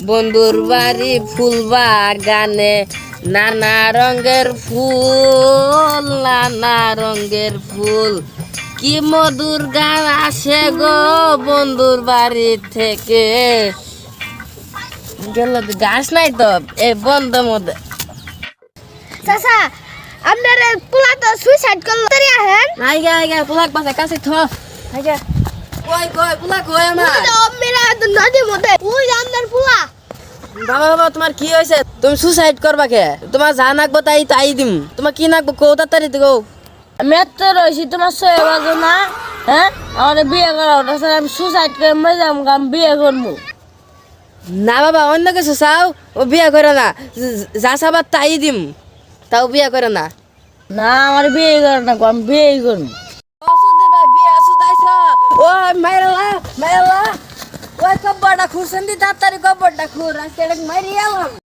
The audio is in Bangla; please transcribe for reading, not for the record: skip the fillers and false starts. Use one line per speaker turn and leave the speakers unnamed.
বন্ধুর বাড়ি ফুল বাগানে নানা রঙের ফুল, নানা রঙের ফুল। কি মধুর গান আসে গো বন্ধুর বাড়ি থেকে। গেল গাছ নাই তো এই বন্ধ মধ্যে।
চাচা আপনার পোলা তো সুইসাইড করলো তারি আহেন
নাই গে আই গে পুলাক পাশে কাছে থ আই গে কই কই পুলা কই আমার
তো মেরা তো নদী মধ্যে ওই আপনার পোলা।
বাবা বাবা তোমার কি হয়েছে? তুমি সুসাইড করবা কে? তোমার যা নাকবো তাই দিম। তোমার কি নাকবো কৌ তাড়াতাড়ি গো।
আমি এত রয়েছি তোমার সয়ে বাজো না। হ্যাঁ আমার বিয়ে করা ওটা আমি সুসাইড করে মরে যাবো, আমি বিয়ে করবো
না বাবা অন্য কিছু চাও, ও বিয়ে করে না। যা চাবার তাই দিম, তাও বিয়ে করে না।
না। আমার বিয়ে করে না, আমি বিয়ে করবো।
ও মাইলা মাইলা ওই কব্বরটা খুরছেন দি তাড়াতাড়ি কব্বরটা খুর আজকে মারি এলাম।